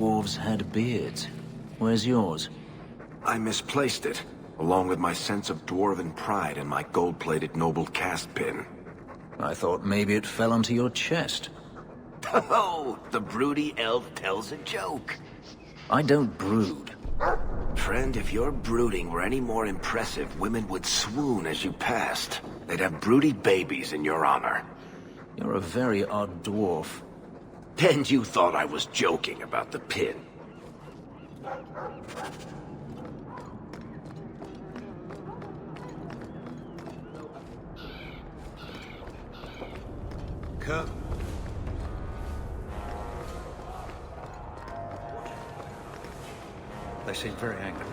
dwarves had beards. Where's yours? I misplaced it, along with my sense of dwarven pride and my gold-plated noble caste pin. I thought maybe it fell onto your chest. Oh, the broody elf tells a joke. I don't brood. Friend, if your brooding were any more impressive, women would swoon as you passed. They'd have broody babies in your honor. You're a very odd dwarf. And you thought I was joking about the pin. Come. They seem very angry.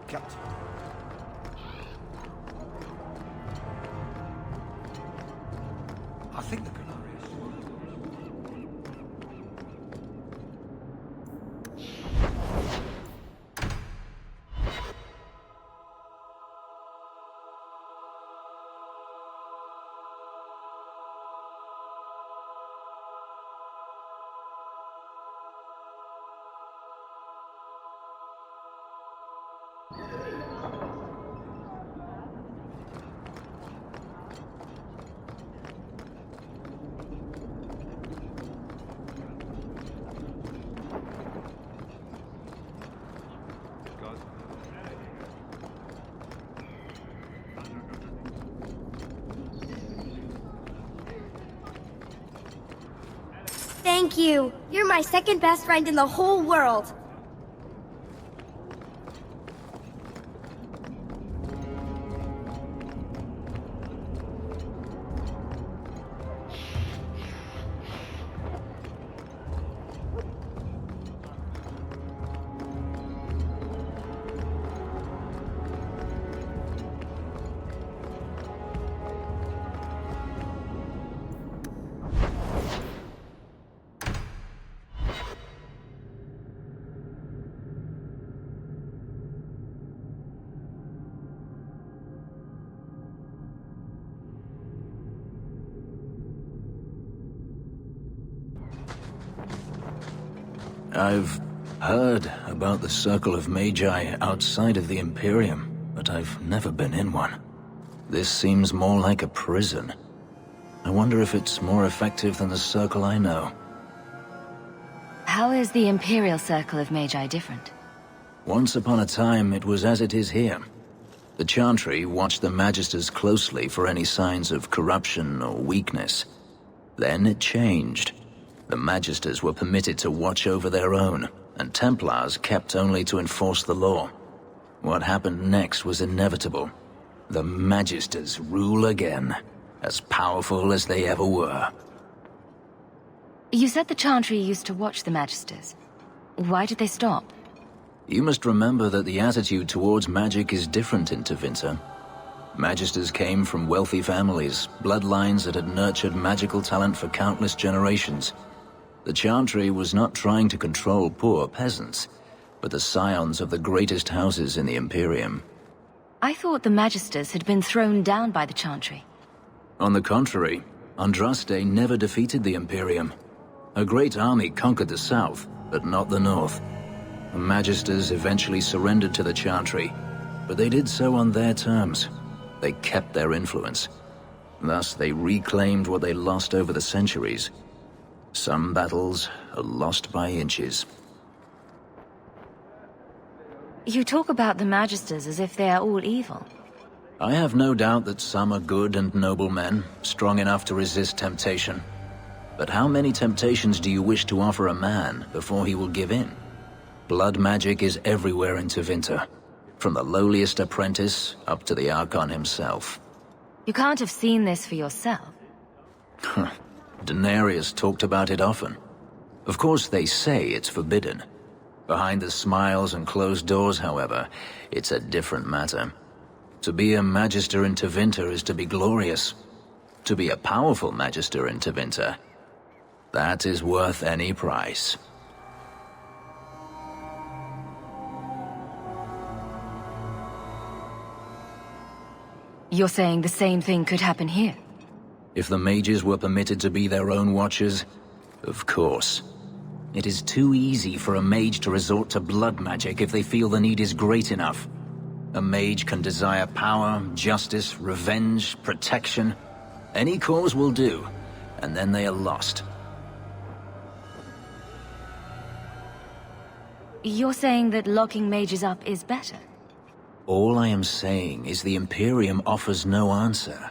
Captain. I think the Galarius. Thank you. You're my second best friend in the whole world. I've heard about the Circle of Magi outside of the Imperium, but I've never been in one. This seems more like a prison. I wonder if it's more effective than the Circle I know. How is the Imperial Circle of Magi different? Once upon a time, it was as it is here. The Chantry watched the Magisters closely for any signs of corruption or weakness. Then it changed. The Magisters were permitted to watch over their own, and Templars kept only to enforce the law. What happened next was inevitable. The Magisters rule again, as powerful as they ever were. You said the Chantry used to watch the Magisters. Why did they stop? You must remember that the attitude towards magic is different in Tevinter. Magisters came from wealthy families, bloodlines that had nurtured magical talent for countless generations. The Chantry was not trying to control poor peasants, but the scions of the greatest houses in the Imperium. I thought the Magisters had been thrown down by the Chantry. On the contrary, Andraste never defeated the Imperium. A great army conquered the south, but not the north. The Magisters eventually surrendered to the Chantry, but they did so on their terms. They kept their influence. Thus, they reclaimed what they lost over the centuries. Some battles are lost by inches. You talk about the Magisters as if they are all evil. I have no doubt that some are good and noble men, strong enough to resist temptation. But how many temptations do you wish to offer a man before he will give in? Blood magic is everywhere in Tevinter, from the lowliest apprentice up to the Archon himself. You can't have seen this for yourself. Daenerys talked about it often. Of course, they say it's forbidden. Behind the smiles and closed doors, however, it's a different matter. To be a Magister in Tevinter is to be glorious. To be a powerful Magister in Tevinter, that is worth any price. You're saying the same thing could happen here? If the mages were permitted to be their own watchers, of course. It is too easy for a mage to resort to blood magic if they feel the need is great enough. A mage can desire power, justice, revenge, protection. Any cause will do, and then they are lost. You're saying that locking mages up is better? All I am saying is the Imperium offers no answer.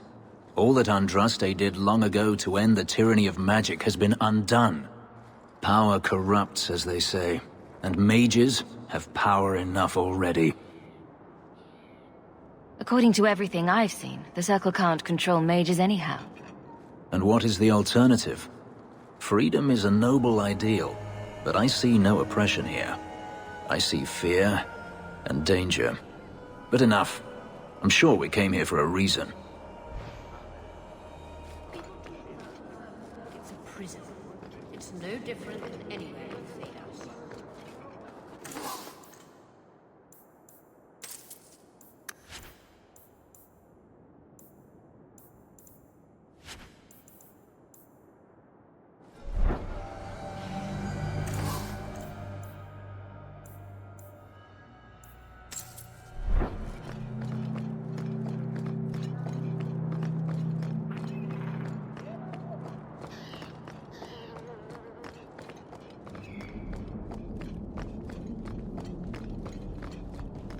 All that Andraste did long ago to end the tyranny of magic has been undone. Power corrupts, as they say, and mages have power enough already. According to everything I've seen, the Circle can't control mages anyhow. And what is the alternative? Freedom is a noble ideal, but I see no oppression here. I see fear and danger. But enough. I'm sure we came here for a reason. It's a prison. It's no different than anywhere in Thedos.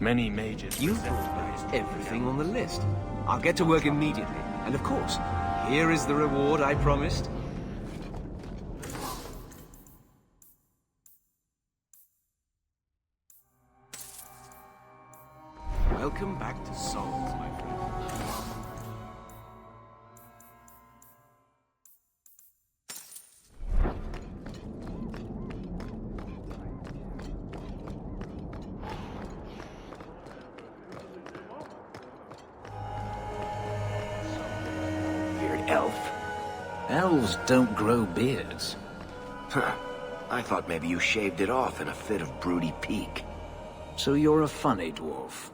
Many mages. You brought everything on the list. I'll get to work immediately. And of course, here is the reward I promised. Welcome back to Souls, my friend. Elf? Elves don't grow beards. Huh. I thought maybe you shaved it off in a fit of broody pique. So you're a funny dwarf.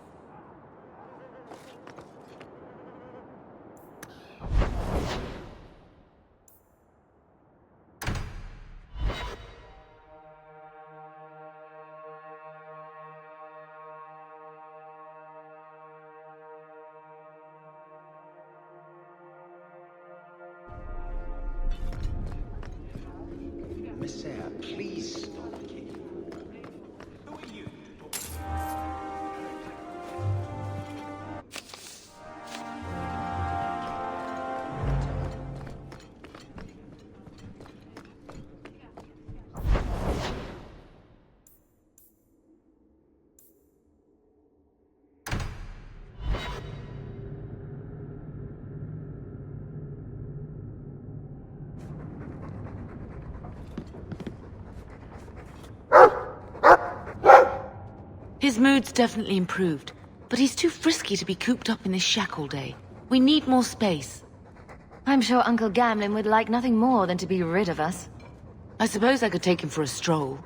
Miss Sarah, please stop kicking. Who are you? His mood's definitely improved, but he's too frisky to be cooped up in this shack all day. We need more space. I'm sure Uncle Gamlin would like nothing more than to be rid of us. I suppose I could take him for a stroll.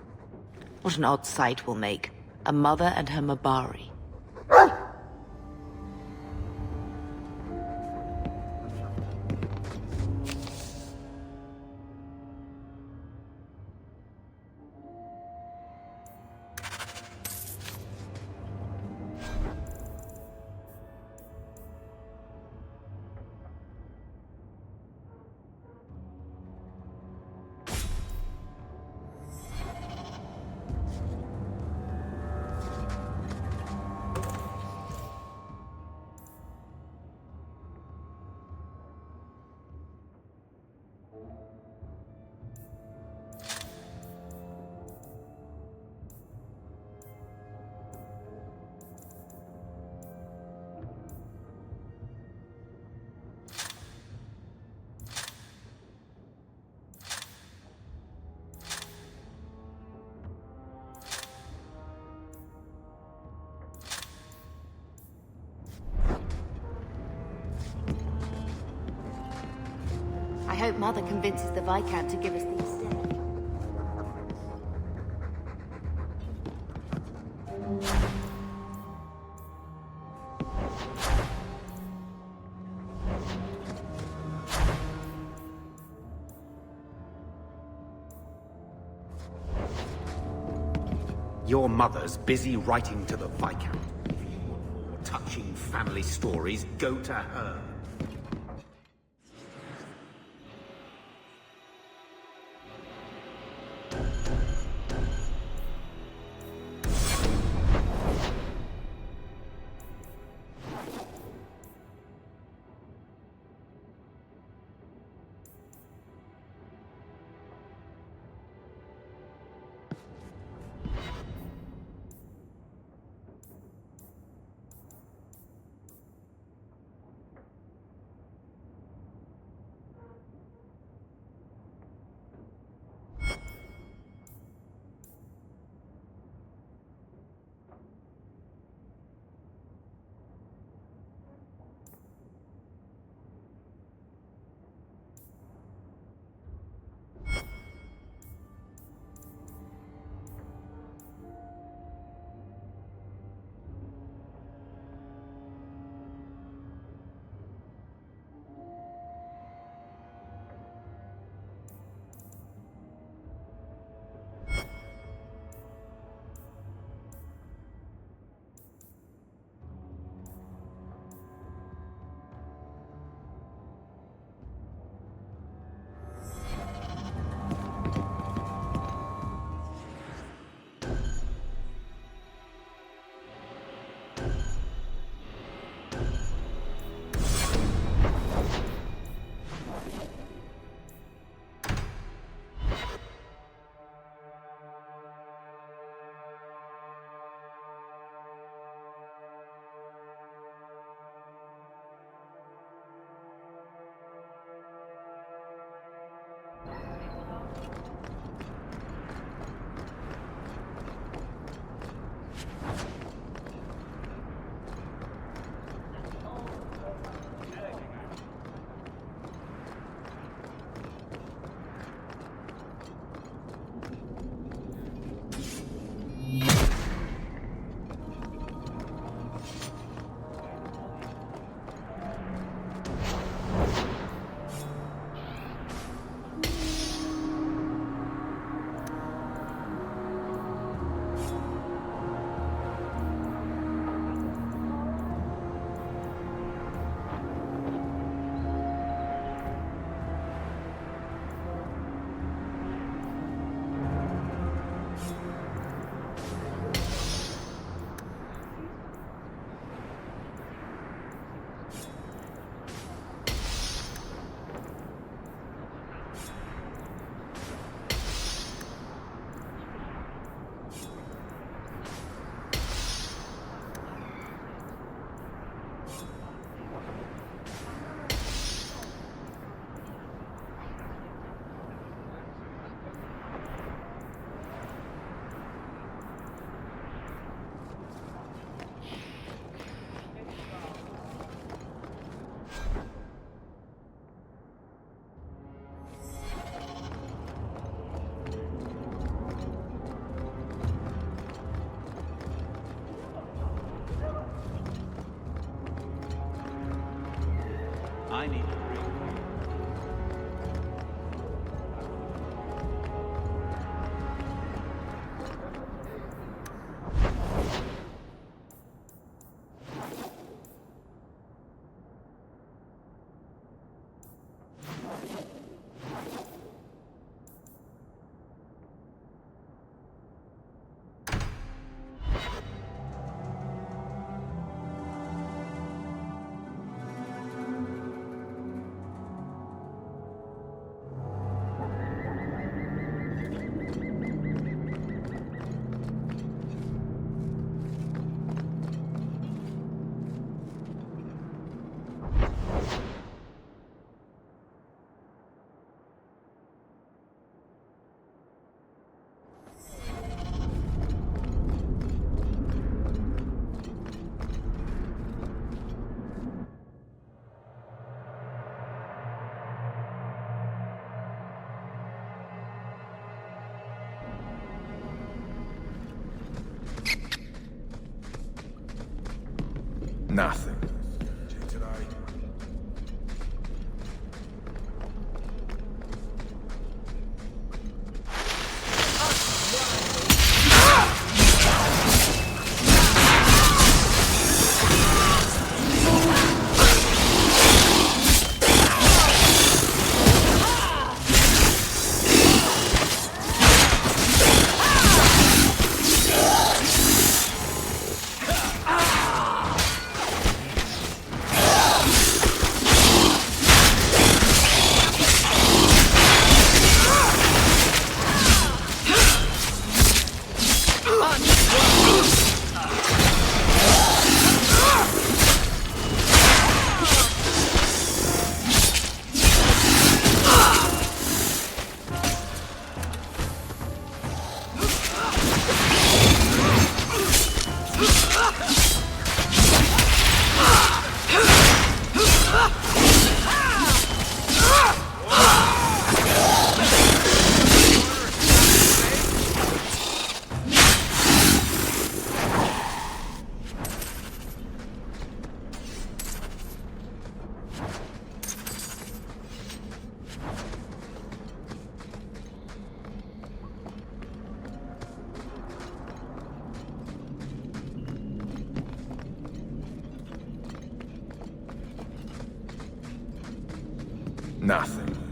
What an odd sight we'll make. A mother and her Mabari. hope Mother convinces the Viscount to give us the estate. Your mother's busy writing to the Viscount. If you want more touching family stories, go to her. I need a drink. Nothing. Nothing.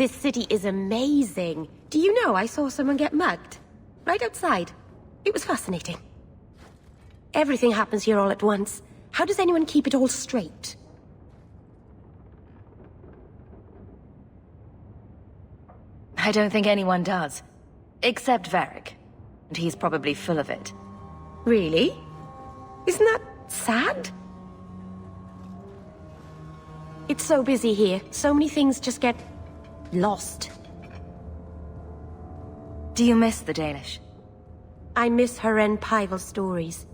This city is amazing. Do you know I saw someone get mugged? Right outside. It was fascinating. Everything happens here all at once. How does anyone keep it all straight? I don't think anyone does. Except Varric. And he's probably full of it. Really? Isn't that sad? It's so busy here. So many things just get lost. Do you miss the Dalish? I miss Haren Pyval's stories.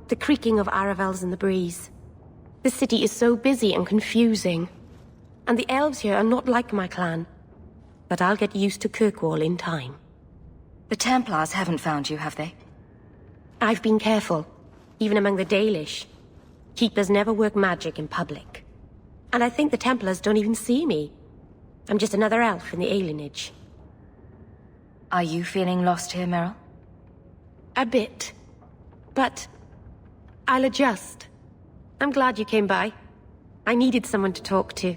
The creaking of Aravels in the breeze. The city is so busy and confusing. And the elves here are not like my clan. But I'll get used to Kirkwall in time. The Templars haven't found you, have they? I've been careful, even among the Dalish. Keepers never work magic in public. And I think the Templars don't even see me. I'm just another elf in the alienage. Are you feeling lost here, Meryl? A bit. But I'll adjust. I'm glad you came by. I needed someone to talk to.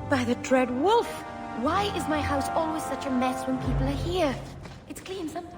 By the Dread Wolf! Why is my house always such a mess when people are here? It's clean sometimes.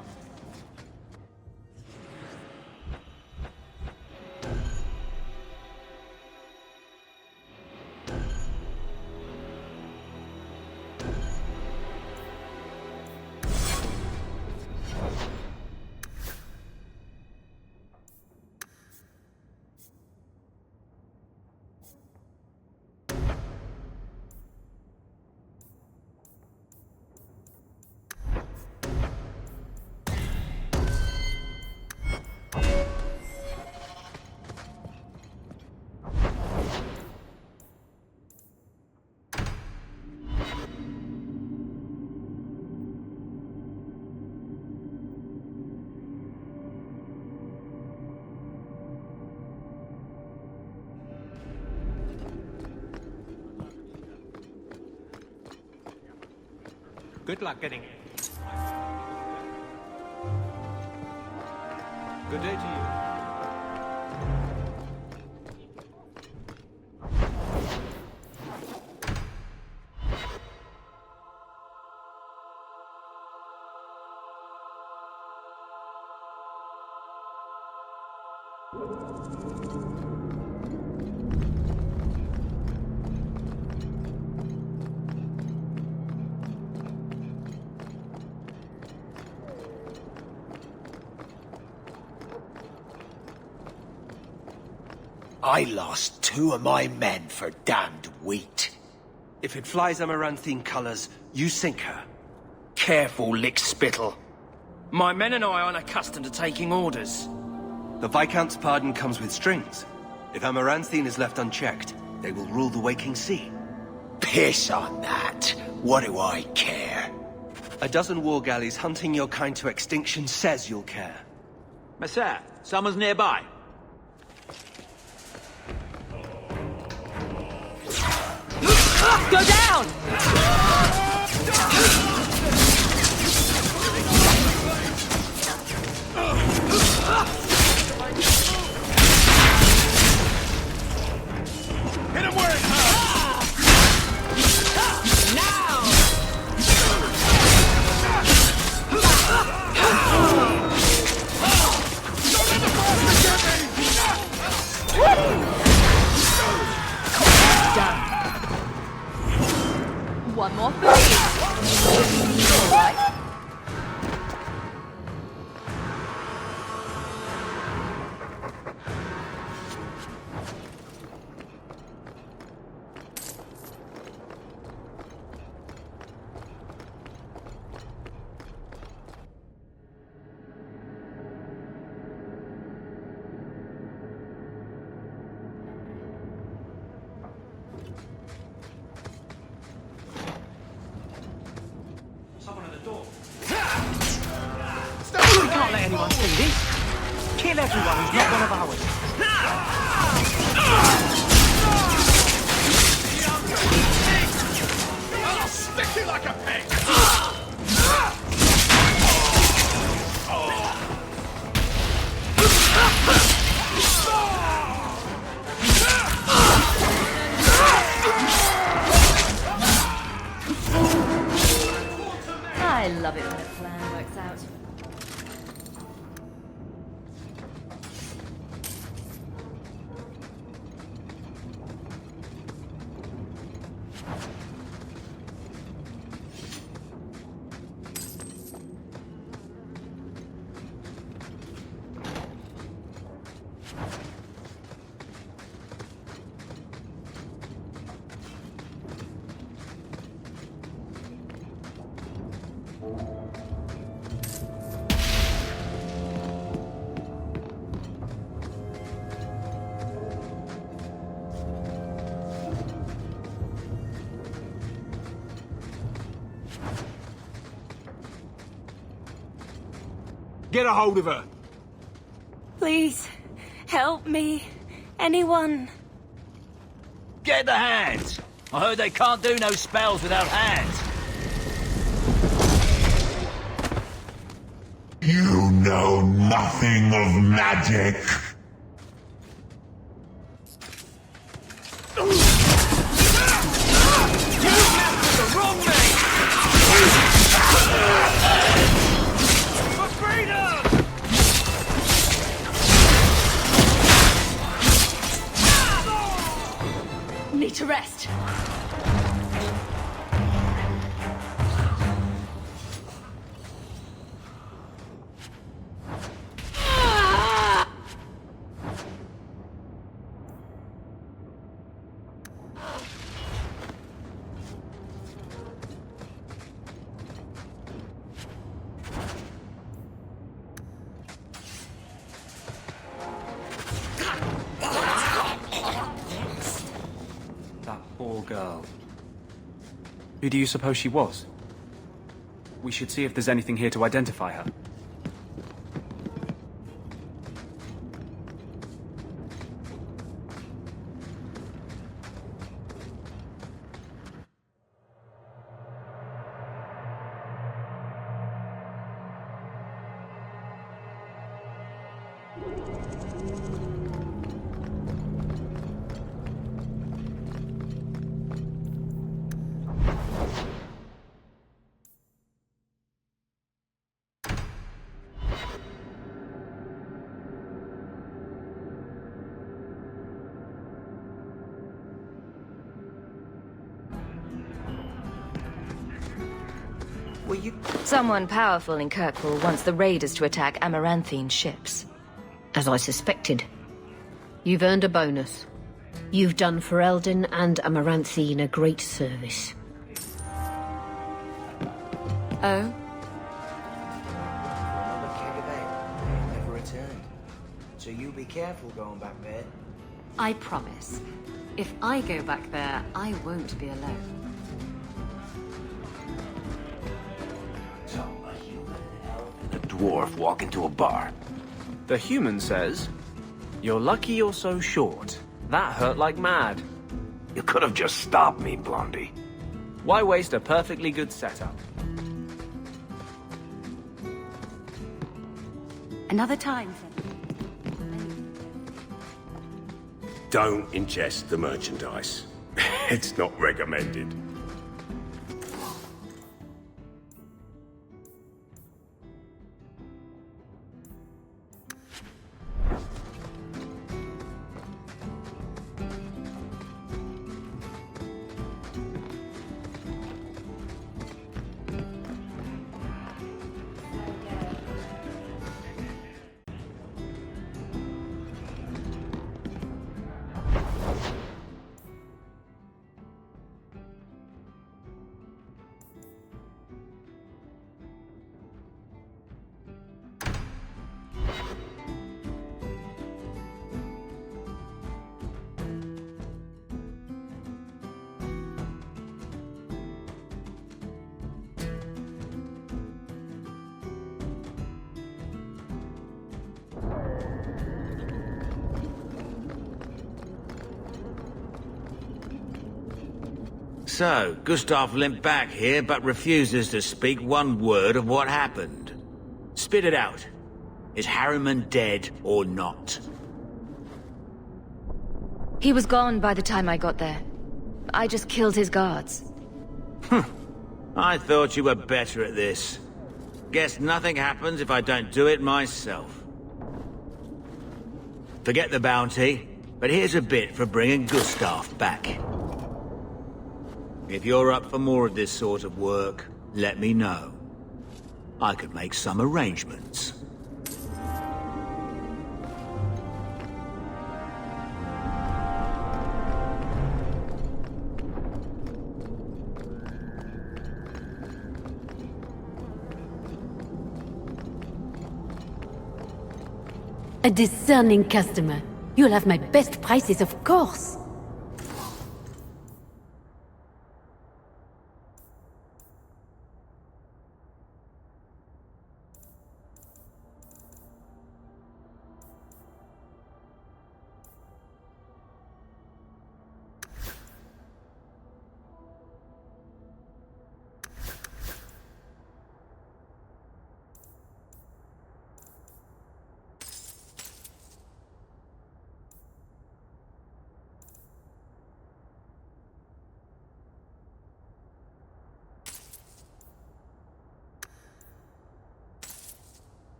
Good luck getting it. Good day to you. I lost 2 of my men for damned wheat. If it flies Amaranthine colors, you sink her. Careful, Lick Spittle. My men and I aren't accustomed to taking orders. The Viscount's pardon comes with strings. If Amaranthine is left unchecked, they will rule the Waking Sea. Piss on that. What do I care? A dozen war galleys hunting your kind to extinction says you'll care. Messere, someone's nearby. Go down! Hit him where it hurts! Now! Don't let the bastard get me! Done. One more for me. All right. We can't let anyone see this. Kill everyone who's not one of ours. I'll stick you like a pig! I love it when a plan works out. Get a hold of her. Please, help me. Anyone. Get the hands! I heard they can't do no spells without hands. You know nothing of magic. Need to rest. Poor girl. Who do you suppose she was? We should see if there's anything here to identify her. Were you... Someone powerful in Kirkwall wants the raiders to attack Amaranthine ships. As I suspected. You've earned a bonus. You've done Ferelden and Amaranthine a great service. Oh? Another keg of ale. They never returned. So you be careful going back there. I promise. If I go back there, I won't be alone. So, a human, an elf, and a dwarf walk into a bar. The human says, "You're lucky you're so short. That hurt like mad." You could have just stopped me, Blondie. Why waste a perfectly good setup? Another time. Don't ingest the merchandise. It's not recommended. So, Gustav limped back here, but refuses to speak one word of what happened. Spit it out. Is Harriman dead or not? He was gone by the time I got there. I just killed his guards. I thought you were better at this. Guess nothing happens if I don't do it myself. Forget the bounty, but here's a bit for bringing Gustav back. If you're up for more of this sort of work, let me know. I could make some arrangements. A discerning customer. You'll have my best prices, of course.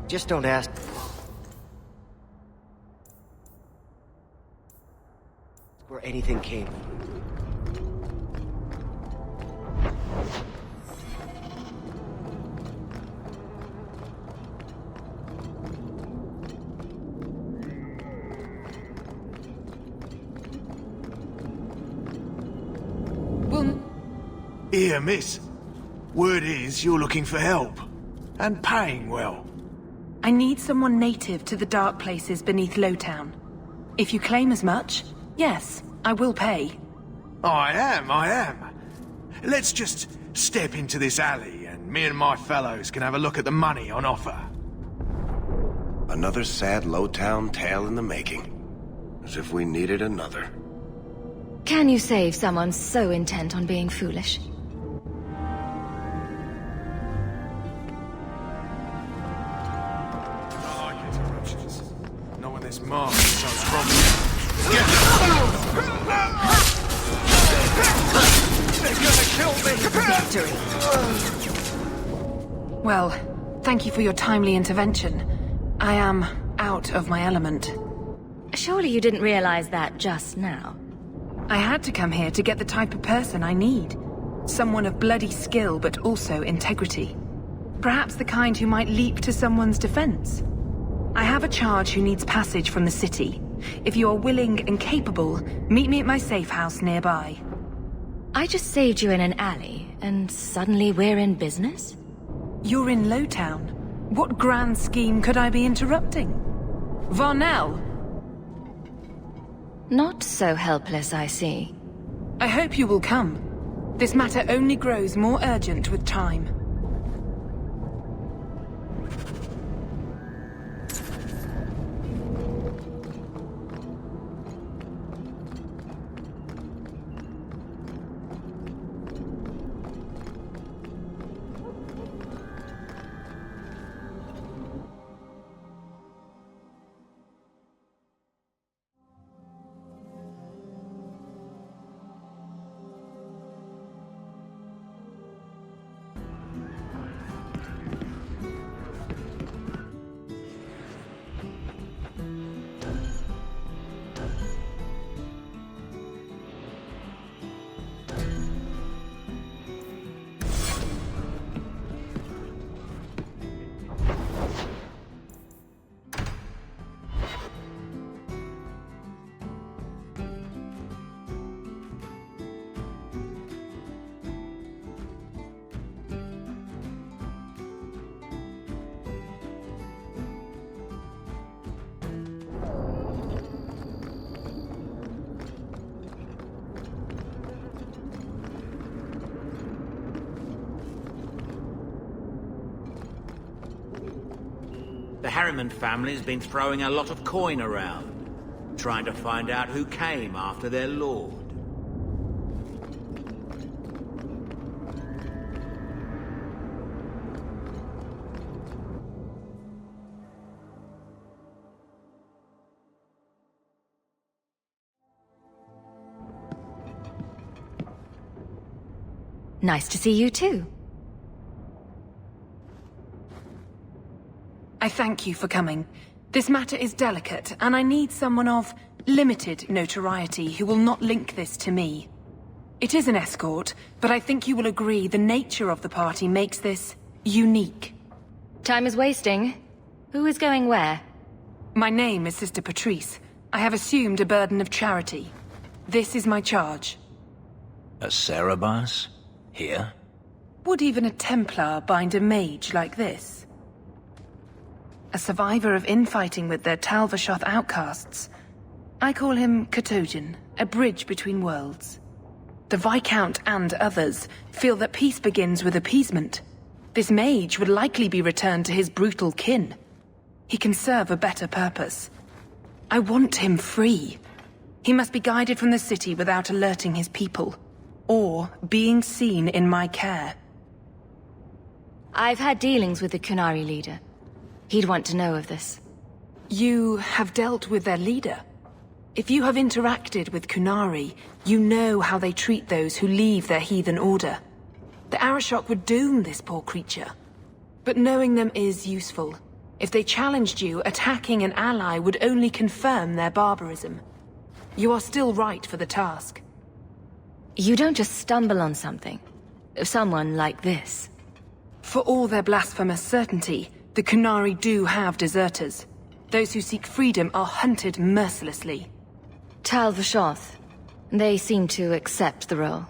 Just don't ask. Where anything came from. Here, miss. Word is you're looking for help. And paying well. I need someone native to the dark places beneath Lowtown. If you claim as much, yes, I will pay. I am. Let's just step into this alley and me and my fellows can have a look at the money on offer. Another sad Lowtown tale in the making. As if we needed another. Can you save someone so intent on being foolish? This mark sounds promising. They're gonna kill me! Victory! Well, thank you for your timely intervention. I am out of my element. Surely you didn't realize that just now. I had to come here to get the type of person I need. Someone of bloody skill, but also integrity. Perhaps the kind who might leap to someone's defense. I have a charge who needs passage from the city. If you are willing and capable, meet me at my safe house nearby. I just saved you in an alley, and suddenly we're in business? You're in Lowtown. What grand scheme could I be interrupting? Varnell! Not so helpless, I see. I hope you will come. This matter only grows more urgent with time. The Harriman family's been throwing a lot of coin around, trying to find out who came after their lord. Nice to see you too. I thank you for coming. This matter is delicate, and I need someone of limited notoriety who will not link this to me. It is an escort, but I think you will agree the nature of the party makes this unique. Time is wasting. Who is going where? My name is Sister Patrice. I have assumed a burden of charity. This is my charge. A Cerebas? Here? Would even a Templar bind a mage like this? A survivor of infighting with their Tal Vashoth outcasts. I call him Katojan, a bridge between worlds. The Viscount and others feel that peace begins with appeasement. This mage would likely be returned to his brutal kin. He can serve a better purpose. I want him free. He must be guided from the city without alerting his people, or being seen in my care. I've had dealings with the Qunari leader. He'd want to know of this. You have dealt with their leader? If you have interacted with Qunari, you know how they treat those who leave their heathen order. The Arishok would doom this poor creature. But knowing them is useful. If they challenged you, attacking an ally would only confirm their barbarism. You are still right for the task. You don't just stumble on something. Someone like this. For all their blasphemous certainty, the Qunari do have deserters. Those who seek freedom are hunted mercilessly. Tal Vashoth. They seem to accept the role.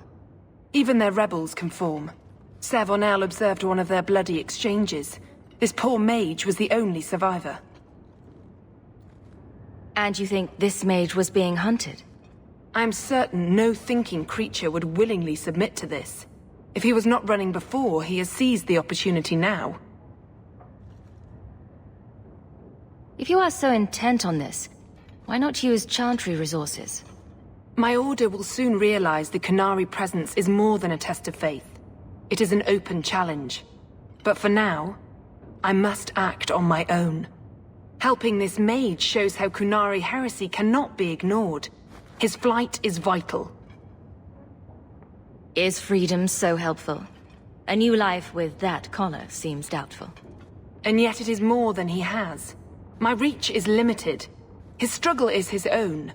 Even their rebels conform. Ser Vonel observed one of their bloody exchanges. This poor mage was the only survivor. And you think this mage was being hunted? I'm certain no thinking creature would willingly submit to this. If he was not running before, he has seized the opportunity now. If you are so intent on this, why not use Chantry resources? My order will soon realize the Qunari presence is more than a test of faith. It is an open challenge. But for now, I must act on my own. Helping this mage shows how Qunari heresy cannot be ignored. His flight is vital. Is freedom so helpful? A new life with that collar seems doubtful. And yet it is more than he has. My reach is limited. His struggle is his own.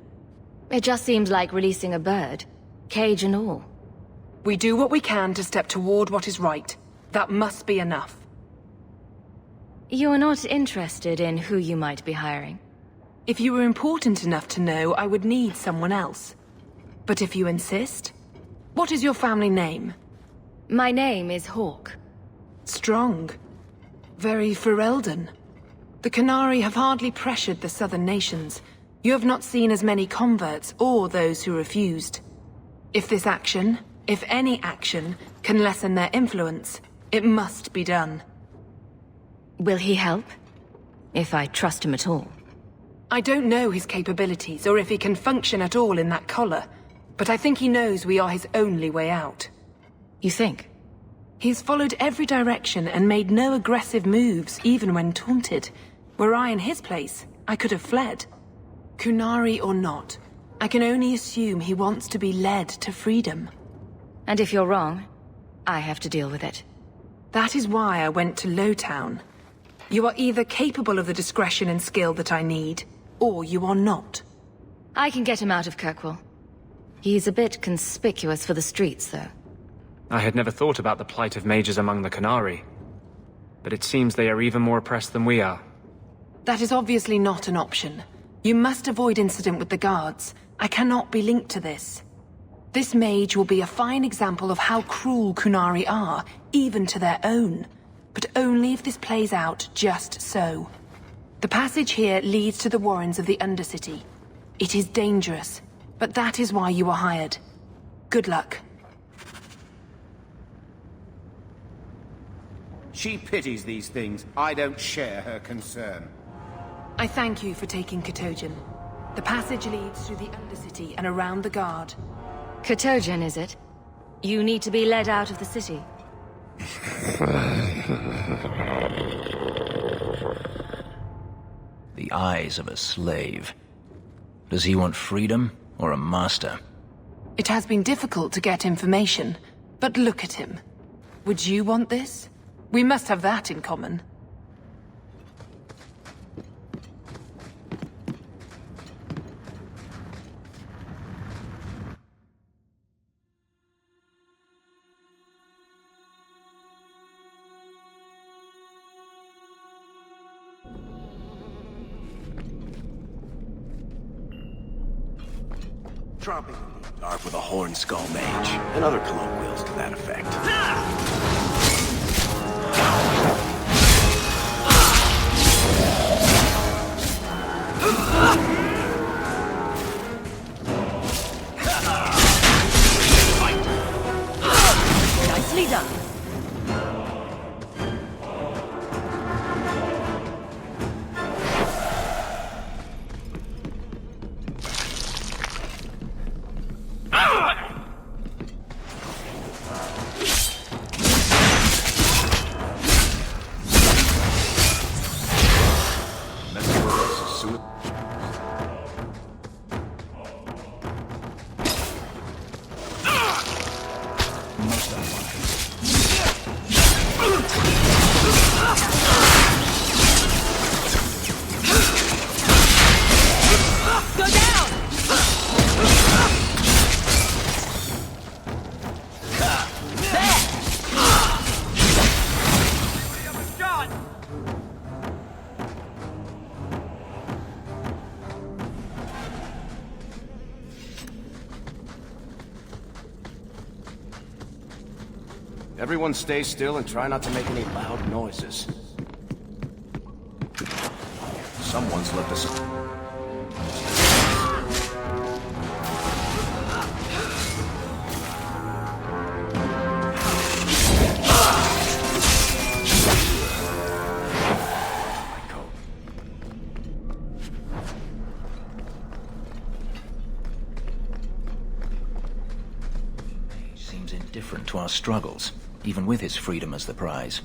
It just seems like releasing a bird, cage and all. We do what we can to step toward what is right. That must be enough. You're not interested in who you might be hiring? If you were important enough to know, I would need someone else. But if you insist... What is your family name? My name is Hawke. Strong. Very Ferelden. The Qunari have hardly pressured the southern nations. You have not seen as many converts or those who refused. If this action, if any action, can lessen their influence, it must be done. Will he help? If I trust him at all. I don't know his capabilities or if he can function at all in that collar, but I think he knows we are his only way out. You think? He's followed every direction and made no aggressive moves, even when taunted. Were I in his place, I could have fled. Qunari or not, I can only assume he wants to be led to freedom. And if you're wrong, I have to deal with it. That is why I went to Lowtown. You are either capable of the discretion and skill that I need, or you are not. I can get him out of Kirkwall. He's a bit conspicuous for the streets, though. I had never thought about the plight of mages among the Qunari. But it seems they are even more oppressed than we are. That is obviously not an option. You must avoid incident with the guards. I cannot be linked to this. This mage will be a fine example of how cruel Qunari are, even to their own. But only if this plays out just so. The passage here leads to the warrens of the Undercity. It is dangerous, but that is why you were hired. Good luck. She pities these things. I don't share her concern. I thank you for taking Katojan. The passage leads through the Undercity and around the guard. Katojan, is it? You need to be led out of the city. The eyes of a slave. Does he want freedom or a master? It has been difficult to get information, but look at him. Would you want this? We must have that in common. Dropping the dark with a horn skull mage, and other colloquials to that effect. Nicely done. Everyone stay still and try not to make any loud noises. Someone's left us... Seems indifferent to our struggles, even with his freedom as the prize.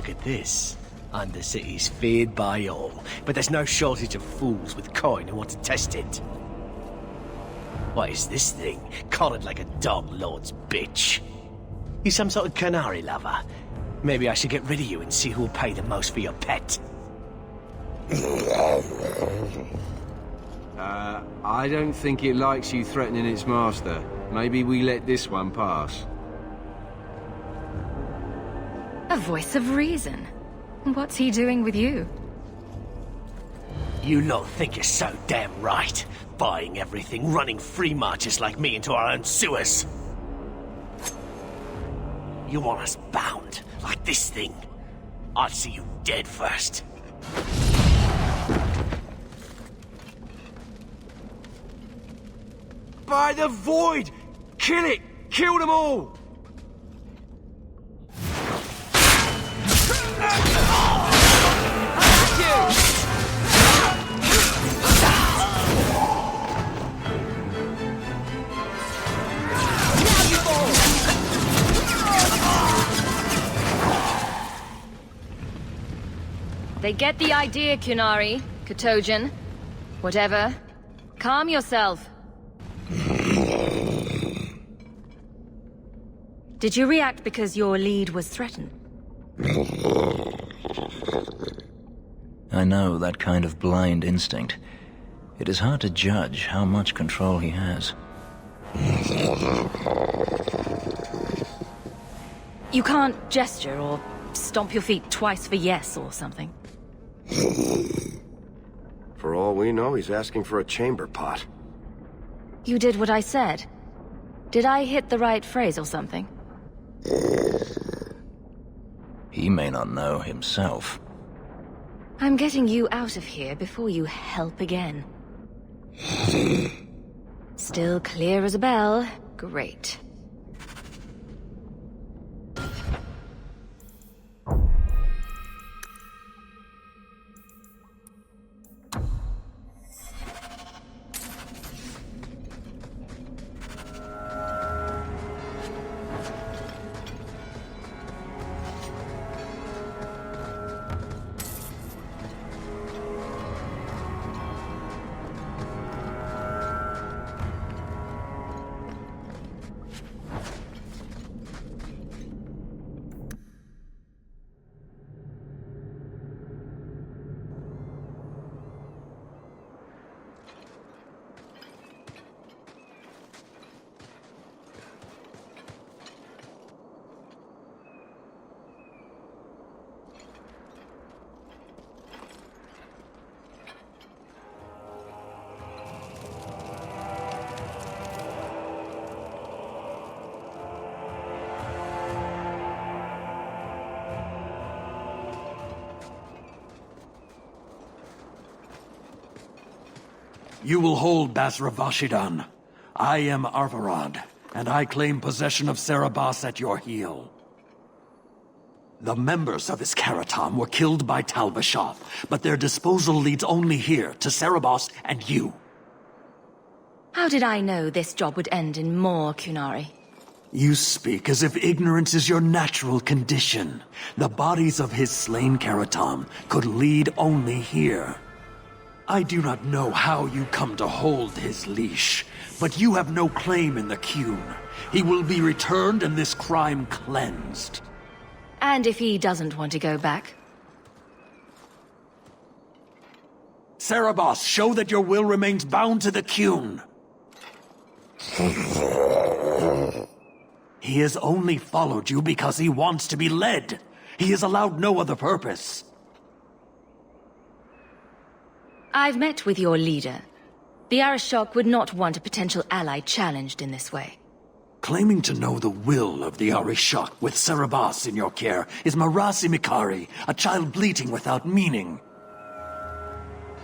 look at this. Undercity's feared by all, but there's no shortage of fools with coin who want to test it. What is this thing? Collared like a dog lord's bitch. You some sort of canary lover? Maybe I should get rid of you and see who will pay the most for your pet. I don't think it likes you threatening its master. Maybe we let this one pass. A voice of reason. What's he doing with you? You lot think you're so damn right. Buying everything, running free marches like me into our own sewers. You want us bound, like this thing? I'd see you dead first. By the void! Kill it! Kill them all! They get the idea, Qunari, Katojan. Whatever. Calm yourself. Did you react because your lead was threatened? I know that kind of blind instinct. It is hard to judge how much control he has. You can't gesture or stomp your feet twice for yes or something. For all we know, he's asking for a chamber pot. You did what I said. Did I hit the right phrase or something? He may not know himself. I'm getting you out of here before you help again. Still clear as a bell. Great. You will hold Basra Vashidan. I am Arvarad, and I claim possession of Serabas at your heel. The members of Iskaratam were killed by Tal Vashoth, but their disposal leads only here, to Serabas and you. How did I know this job would end in more Qunari? You speak as if ignorance is your natural condition. The bodies of his slain Karatam could lead only here. I do not know how you come to hold his leash, but you have no claim in the Qun. He will be returned and this crime cleansed. And if he doesn't want to go back? Serabas, show that your will remains bound to the Qun. He has only followed you because he wants to be led. He has allowed no other purpose. I've met with your leader. The Arishok would not want a potential ally challenged in this way. Claiming to know the will of the Arishok with Serabas in your care is Marasi Mikari, a child bleating without meaning.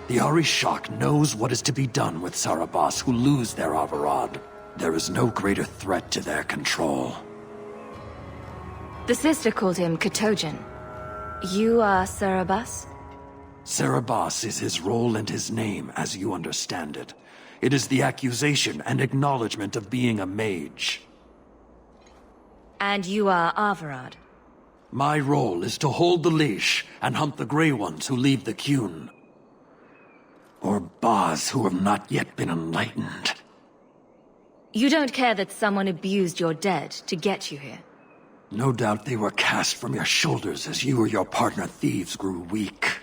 The Arishok knows what is to be done with Serabas who lose their Arvarad. There is no greater threat to their control. The sister called him Katojan. You are Serabas? Serabas is his role and his name, as you understand it. It is the accusation and acknowledgement of being a mage. And you are Arvarad? My role is to hold the leash and hunt the Grey Ones who leave the Qun. Or Baz who have not yet been enlightened. You don't care that someone abused your dead to get you here? No doubt they were cast from your shoulders as you or your partner thieves grew weak.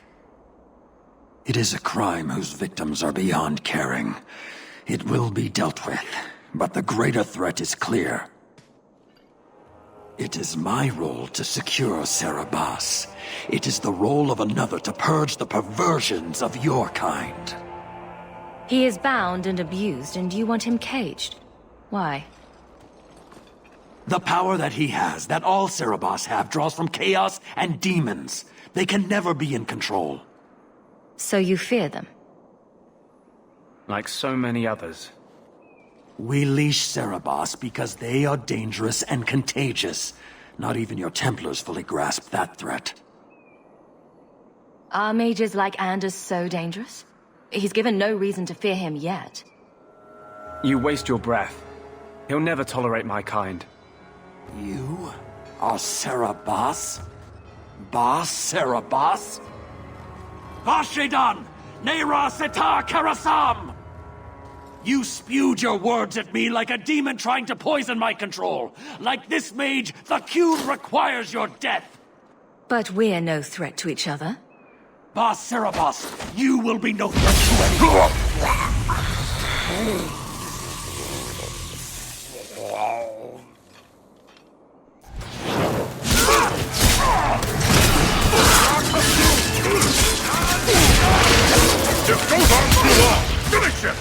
It is a crime whose victims are beyond caring. It will be dealt with, but the greater threat is clear. It is my role to secure Serabas. It is the role of another to purge the perversions of your kind. He is bound and abused, and you want him caged. Why? The power that he has, that all Serabas have, draws from chaos and demons. They can never be in control. So you fear them? Like so many others. We leash Serabas because they are dangerous and contagious. Not even your Templars fully grasp that threat. Are mages like Anders so dangerous? He's given no reason to fear him yet. You waste your breath. He'll never tolerate my kind. You are Serabas? Bas Serabas? Vashedan! Neira Setar Karasam! You spewed your words at me like a demon trying to poison my control. Like this mage, the Qun requires your death. But we're no threat to each other. Bas Serabas, you will be no threat to anyone. This goes on too long! Finish it!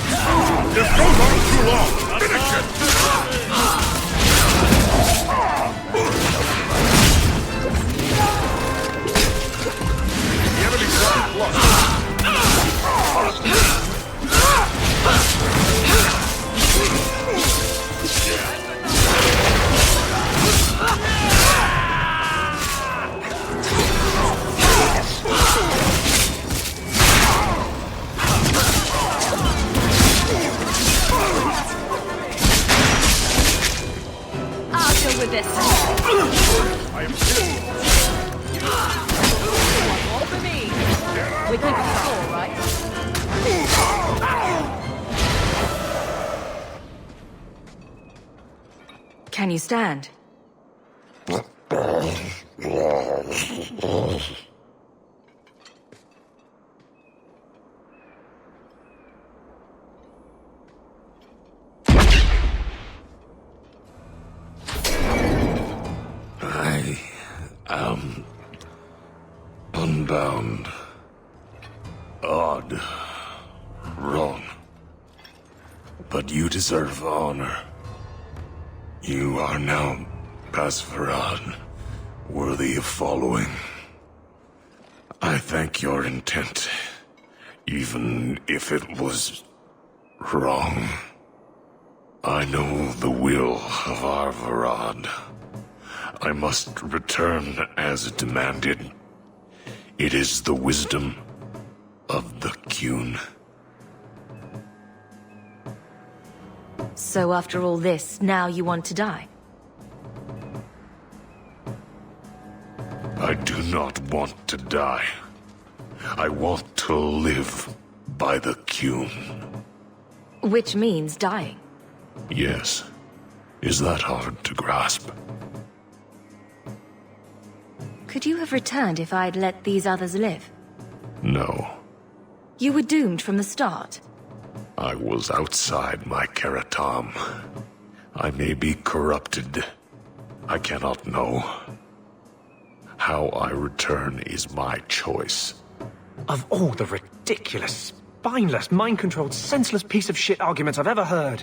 This goes on too long! Finish it! The enemy flag lost. I'll deal with this. I am killed. All for me. We're keeping score, right? Can you stand? I am unbound. Odd. Wrong. But you deserve honor. You are now Basvarad, worthy of following. I thank your intent, even if it was wrong. I know the will of Arvarad. I must return as demanded. It is the wisdom of the Qun. So after all this, now you want to die? I do not want to die. I want to live by the Qun. Which means dying. Yes. Is that hard to grasp? Could you have returned if I'd let these others live? No. You were doomed from the start. I was outside my Karatam. I may be corrupted. I cannot know. How I return is my choice. Of all the ridiculous, spineless, mind-controlled, senseless piece of shit arguments I've ever heard.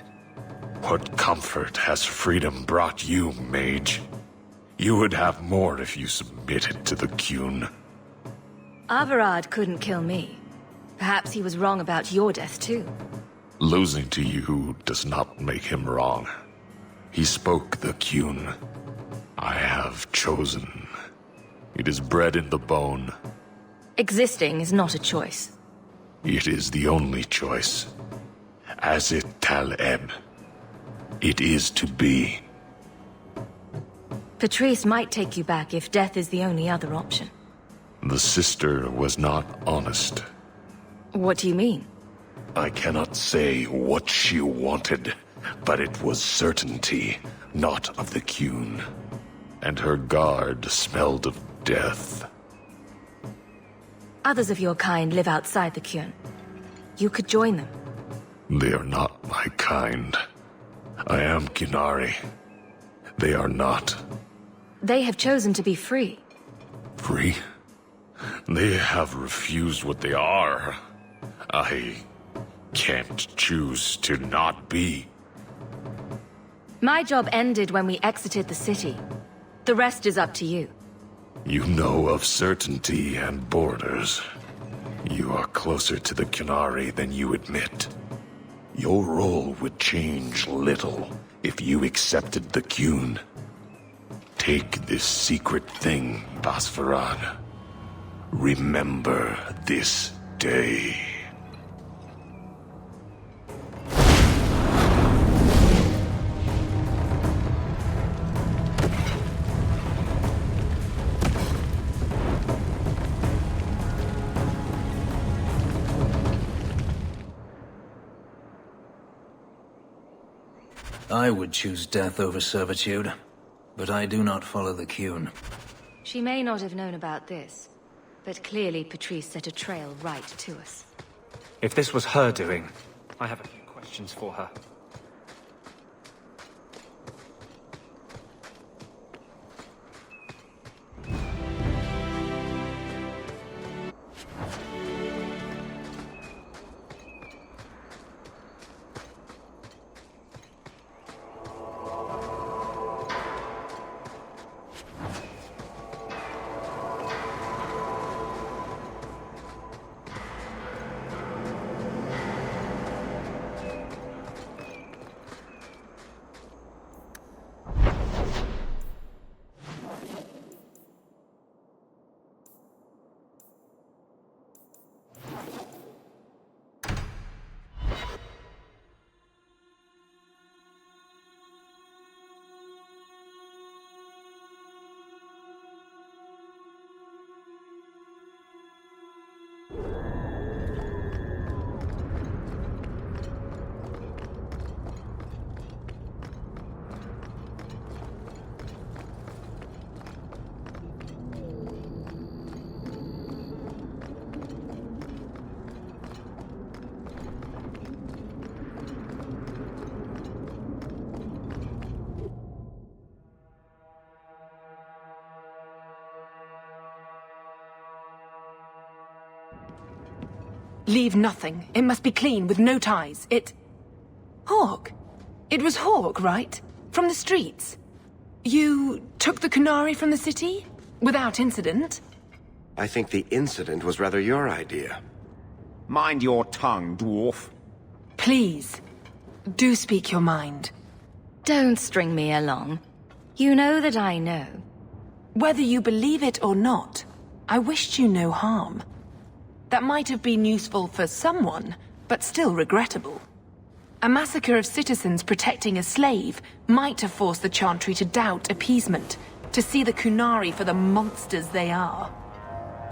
What comfort has freedom brought you, mage? You would have more if you submitted to the Qun. Arvarad couldn't kill me. Perhaps he was wrong about your death, too. Losing to you does not make him wrong. He spoke the Qun. I have chosen. It is bred in the bone. Existing is not a choice. It is the only choice. As it Taleb. It is to be. Patrice might take you back if death is the only other option. The sister was not honest. What do you mean? I cannot say what she wanted, but it was certainty, not of the Qun. And her guard smelled of death. Others of your kind live outside the Qun. You could join them. They are not my kind. I am Qunari. They are not. They have chosen to be free. Free? They have refused what they are. I can't choose to not be. My job ended when we exited the city. The rest is up to you. You know of certainty and borders. You are closer to the Qunari than you admit. Your role would change little if you accepted the Qun. Take this secret thing, Basfaran. Remember this day. I would choose death over servitude, but I do not follow the Qun. She may not have known about this, but clearly Patrice set a trail right to us. If this was her doing, I have a few questions for her. Leave nothing. It must be clean, with no ties. Hawke. It was Hawke, right? From the streets. You took the Qunari from the city? Without incident? I think the incident was rather your idea. Mind your tongue, dwarf. Please, do speak your mind. Don't string me along. You know that I know. Whether you believe it or not, I wished you no harm. That might have been useful for someone, but still regrettable. A massacre of citizens protecting a slave might have forced the Chantry to doubt appeasement, to see the Qunari for the monsters they are.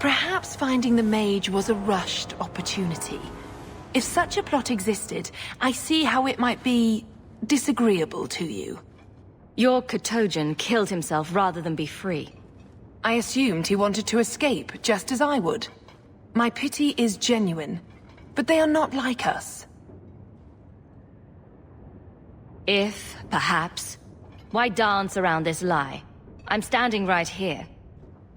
Perhaps finding the mage was a rushed opportunity. If such a plot existed, I see how it might be disagreeable to you. Your Katojan killed himself rather than be free. I assumed he wanted to escape, just as I would. My pity is genuine, but they are not like us. If, perhaps, why dance around this lie? I'm standing right here.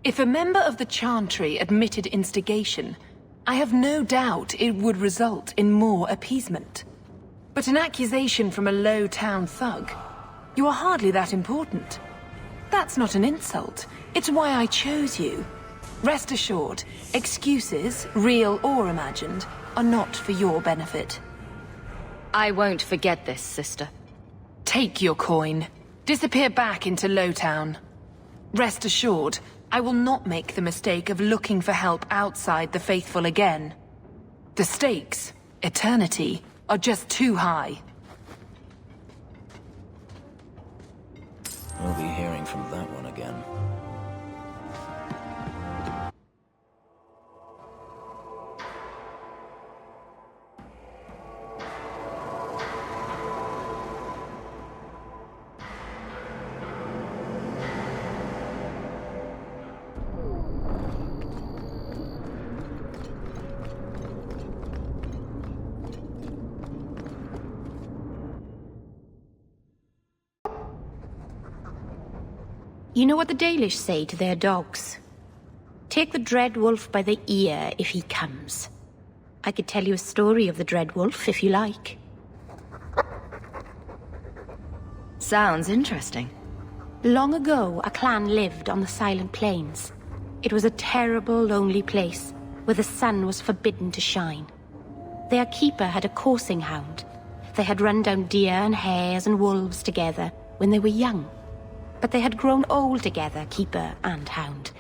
If a member of the Chantry admitted instigation, I have no doubt it would result in more appeasement. But an accusation from a low-town thug, you are hardly that important. That's not an insult. It's why I chose you. Rest assured, excuses, real or imagined, are not for your benefit. I won't forget this, sister. Take your coin. Disappear back into Lowtown. Rest assured, I will not make the mistake of looking for help outside the Faithful again. The stakes, eternity, are just too high. We'll be hearing from that one again. again. You know what the Dalish say to their dogs? Take the Dread Wolf by the ear if he comes. I could tell you a story of the Dread Wolf if you like. Sounds interesting. Long ago, a clan lived on the Silent Plains. It was a terrible, lonely place, where the sun was forbidden to shine. Their keeper had a coursing hound. They had run down deer and hares and wolves together when they were young. But they had grown old together, keeper and hound,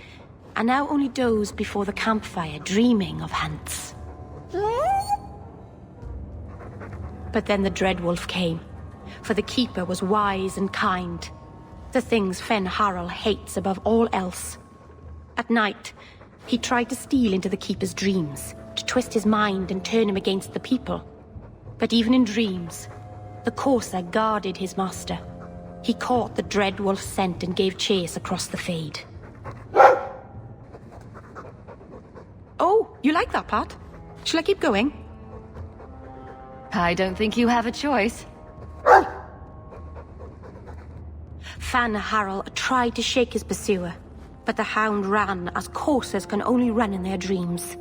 and now only dozed before the campfire, dreaming of hunts. But then the Dread Wolf came, for the keeper was wise and kind. The things Fen Harel hates above all else. At night, he tried to steal into the keeper's dreams, to twist his mind and turn him against the people. But even in dreams, the courser guarded his master. He caught the Dread Wolf's scent and gave chase across the Fade. Oh, you like that part? Shall I keep going? I don't think you have a choice. Fan Harel tried to shake his pursuer, but the hound ran as coursers can only run in their dreams.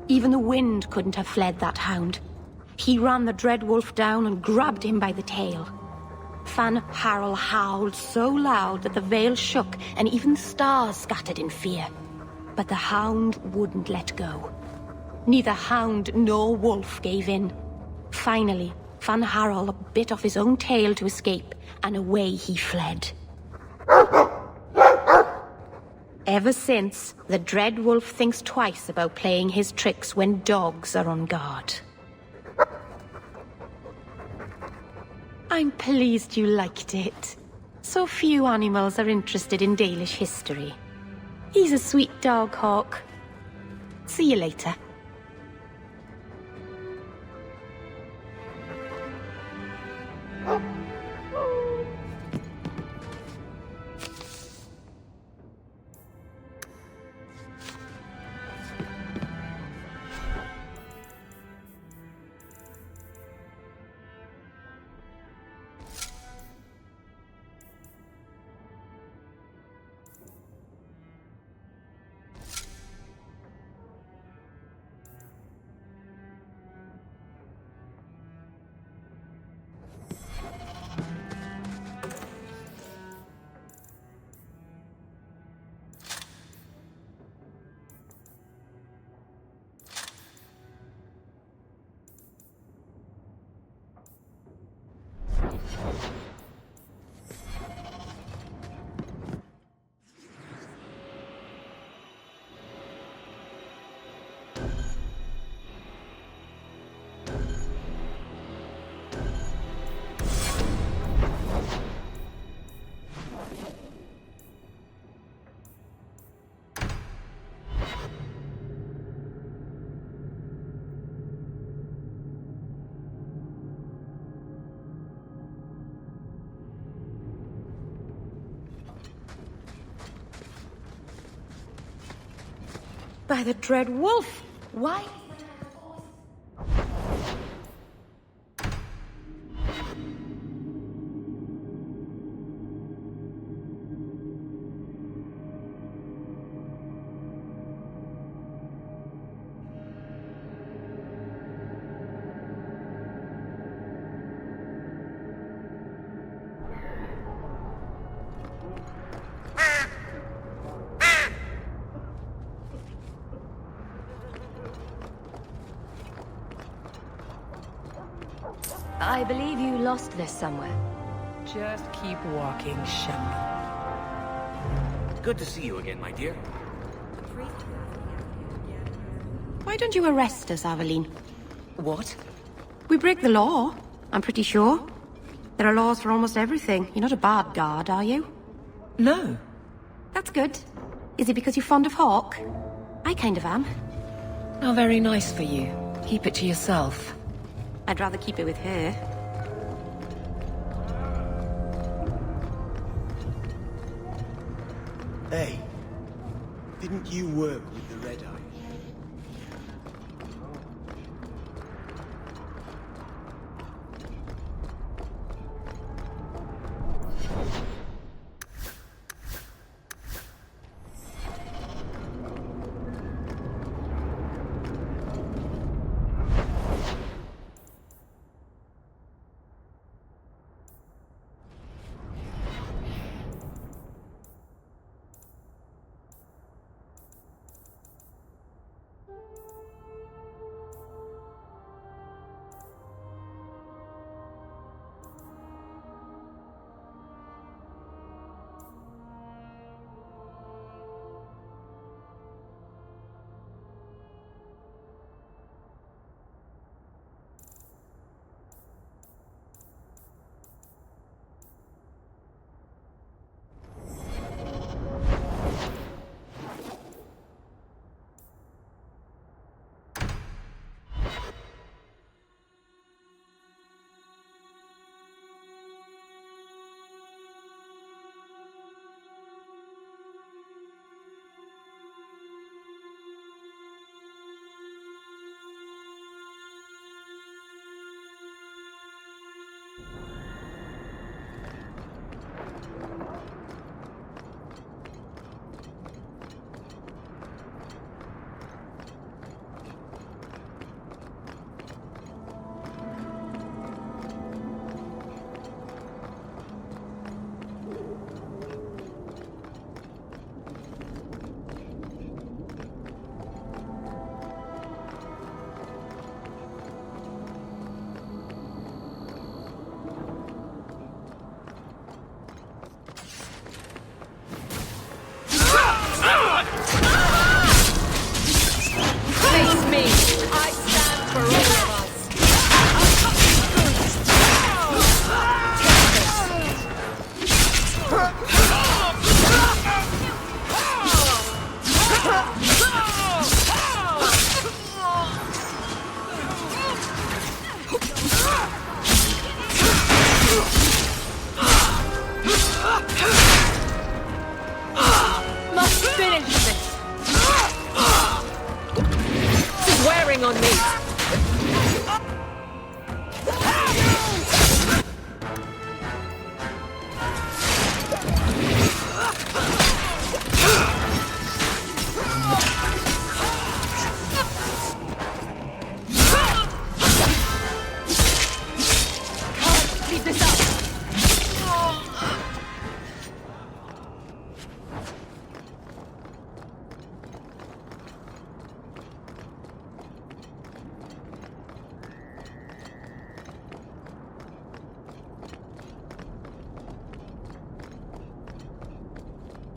Even the wind couldn't have fled that hound. He ran the Dread Wolf down and grabbed him by the tail. Fan Harel howled so loud that the veil shook and even the stars scattered in fear. But the hound wouldn't let go. Neither hound nor wolf gave in. Finally, Fan Harel bit off his own tail to escape, and away he fled. Ever since, the Dread Wolf thinks twice about playing his tricks when dogs are on guard. I'm pleased you liked it. So few animals are interested in Dalish history. He's a sweet dog, Hawk. See you later. By the Dread Wolf! Why? I believe you lost this somewhere. Just keep walking, Shemna. Good to see you again, my dear. Why don't you arrest us, Aveline? What? We break the law, I'm pretty sure. There are laws for almost everything. You're not a bad guard, are you? No. That's good. Is it because you're fond of Hawk? I kind of am. How very nice for you. Keep it to yourself. I'd rather keep it with her. Hey, didn't you work with the Red Eye?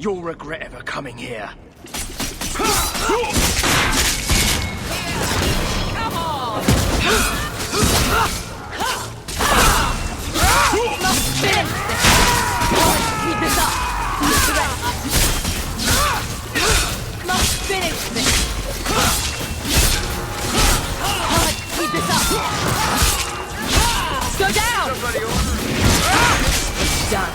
You'll regret ever coming here. Come on! Must finish this! Keep this up! Must finish this! Keep this up! Go down! It's done.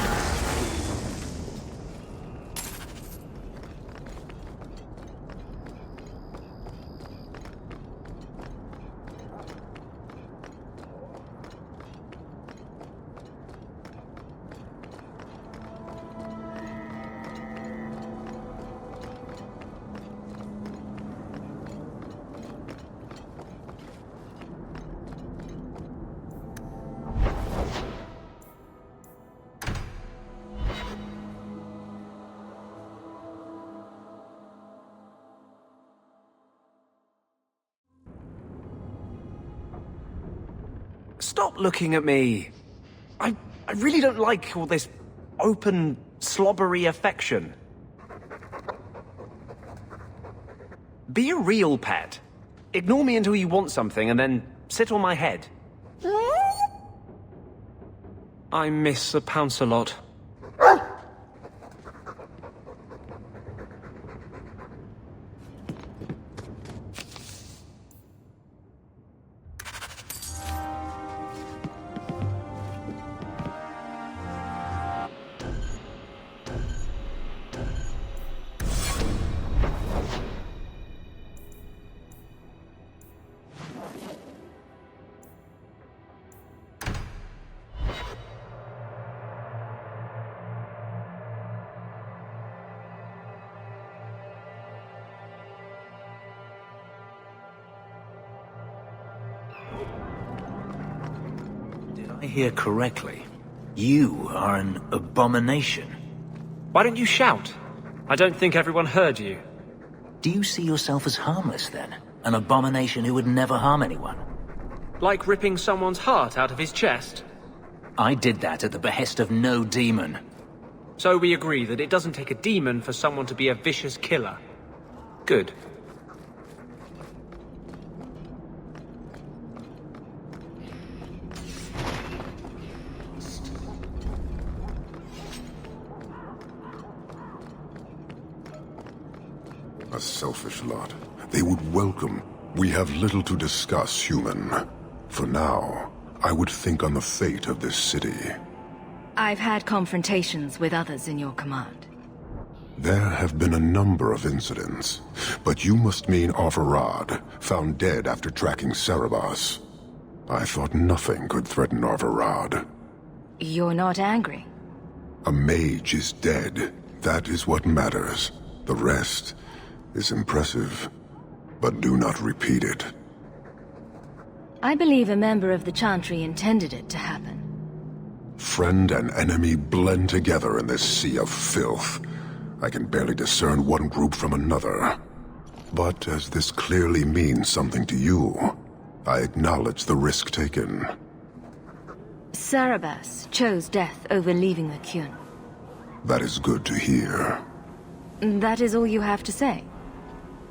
Stop looking at me. I really don't like all this open, slobbery affection. Be a real pet. Ignore me until you want something and then sit on my head. I miss a Pounce a lot. I hear correctly. You are an abomination. Why don't you shout? I don't think everyone heard you. Do you see yourself as harmless then? An abomination who would never harm anyone? Like ripping someone's heart out of his chest? I did that at the behest of no demon. So we agree that it doesn't take a demon for someone to be a vicious killer. Good. A selfish lot. They would welcome. We have little to discuss, human. For now, I would think on the fate of this city. I've had confrontations with others in your command. There have been a number of incidents, but you must mean Arvarad, found dead after tracking Cerebos. I thought nothing could threaten Arvarad. You're not angry? A mage is dead. That is what matters. The rest is impressive, but do not repeat it. I believe a member of the Chantry intended it to happen. Friend and enemy blend together in this sea of filth. I can barely discern one group from another. But as this clearly means something to you, I acknowledge the risk taken. Cerebos chose death over leaving the Kyun. That is good to hear. That is all you have to say?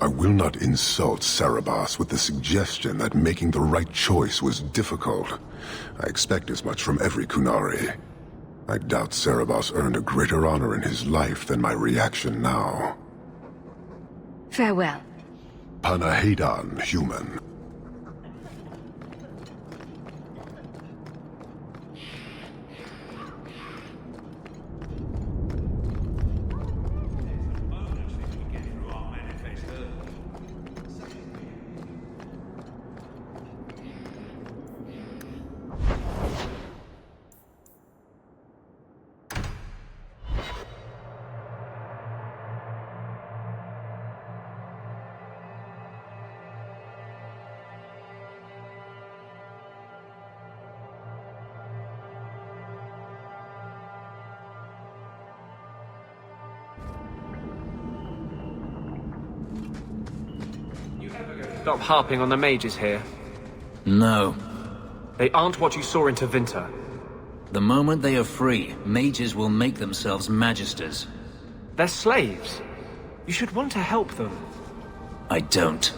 I will not insult Cerebos with the suggestion that making the right choice was difficult. I expect as much from every Kunari. I doubt Cerebos earned a greater honor in his life than my reaction now. Farewell. Panahedan, human. Stop harping on the mages here. No. They aren't what you saw in Tevinter. The moment they are free, mages will make themselves magisters. They're slaves. You should want to help them. I don't.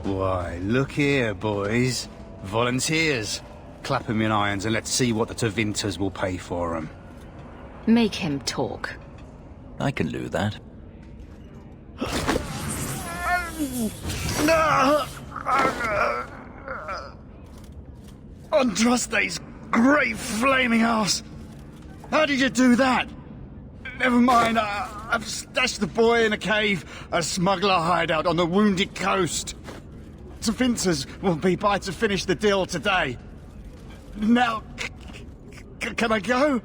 Why, look here, boys. Volunteers. Clap 'em in irons and let's see what the Tevinters will pay for 'em. Make him talk. I can do that. Andraste's great flaming ass! How did you do that? Never mind, I've stashed the boy in a cave, a smuggler hideout on the Wounded Coast. Tevinters will be by to finish the deal today. Now, can I go?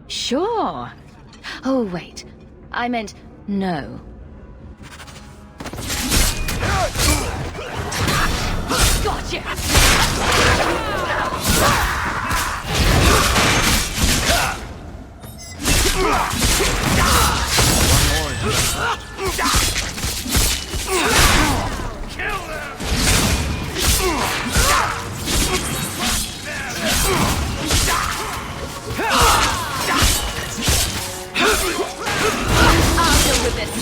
Sure. Oh, wait. I meant no. Gotcha! I'll deal with this.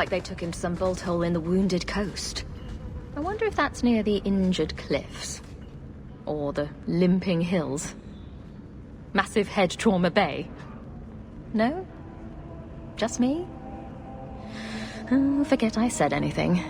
like they took him to some bolt hole in the Wounded Coast. I wonder if that's near the Injured Cliffs. Or the Limping Hills. Massive Head Trauma Bay. No? Just me? Oh, forget I said anything.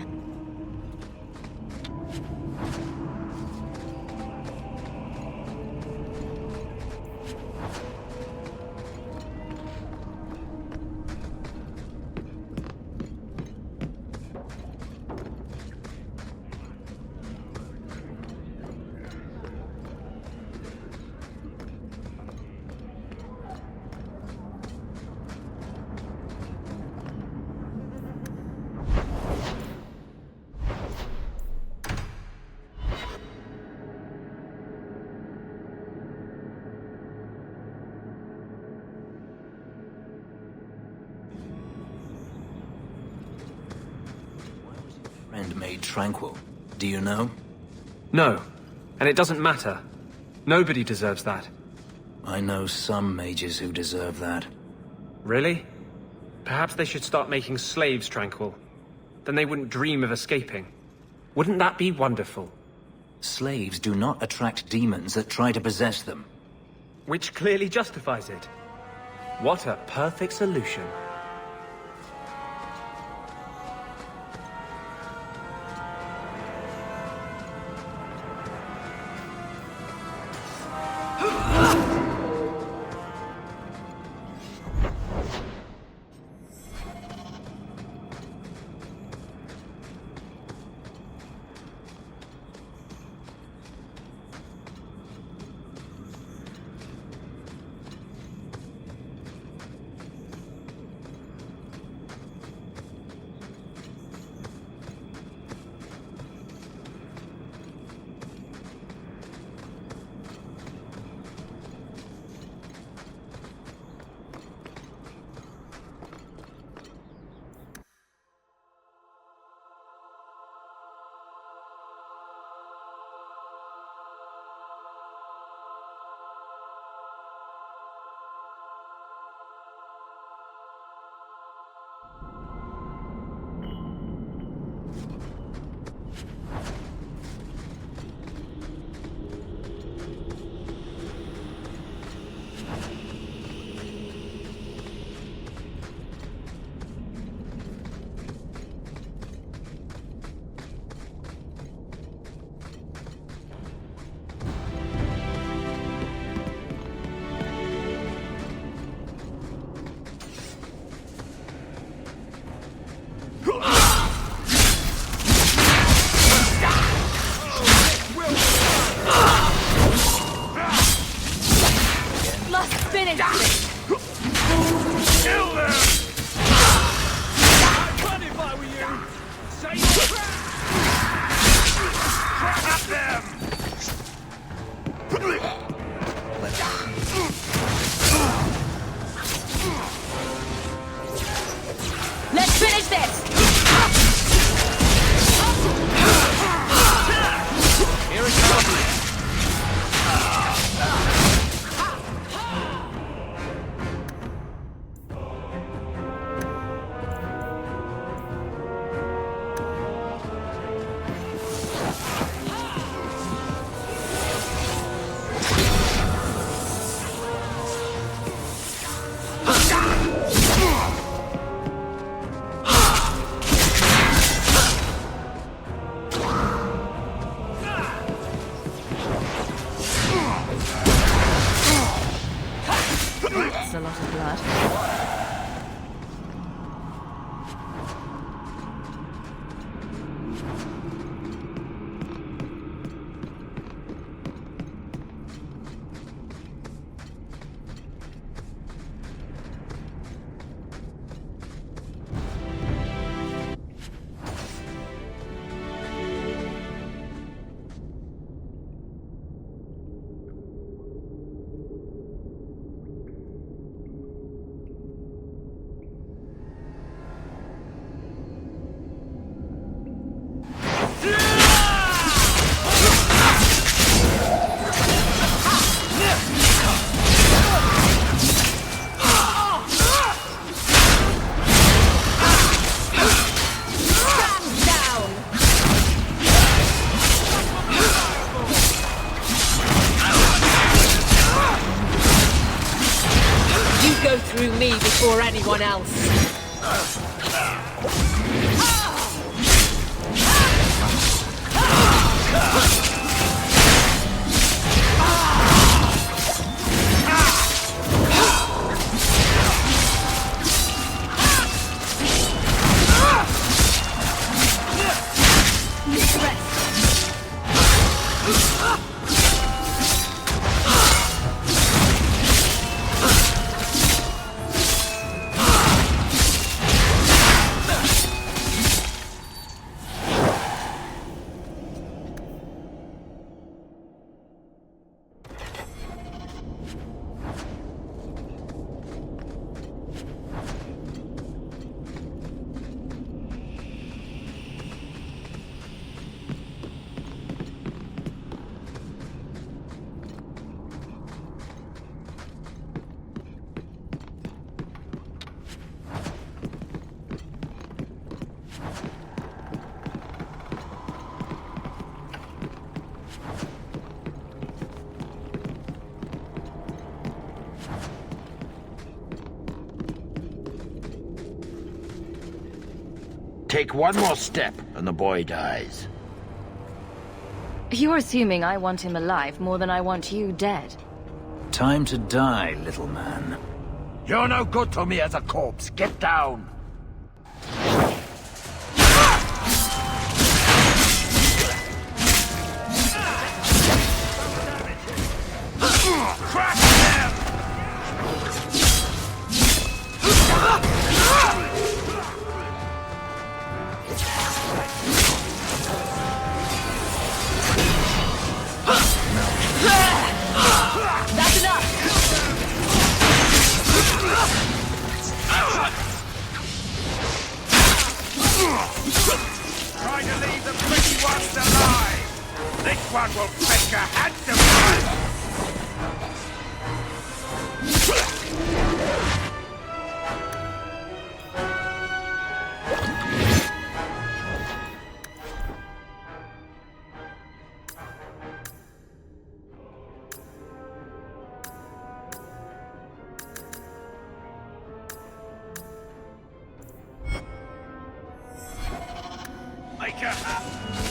Friend made tranquil. Do you know? No. And it doesn't matter. Nobody deserves that. I know some mages who deserve that. Really? Perhaps they should start making slaves tranquil. Then they wouldn't dream of escaping. Wouldn't that be wonderful? Slaves do not attract demons that try to possess them. Which clearly justifies it. What a perfect solution. before anyone else. Take one more step, and the boy dies. You're assuming I want him alive more than I want you dead. Time to die, little man. You're no good to me as a corpse. Get down! Crack them! That's enough! Try to leave the pretty ones alive! This one will fetch a handsome price! Make her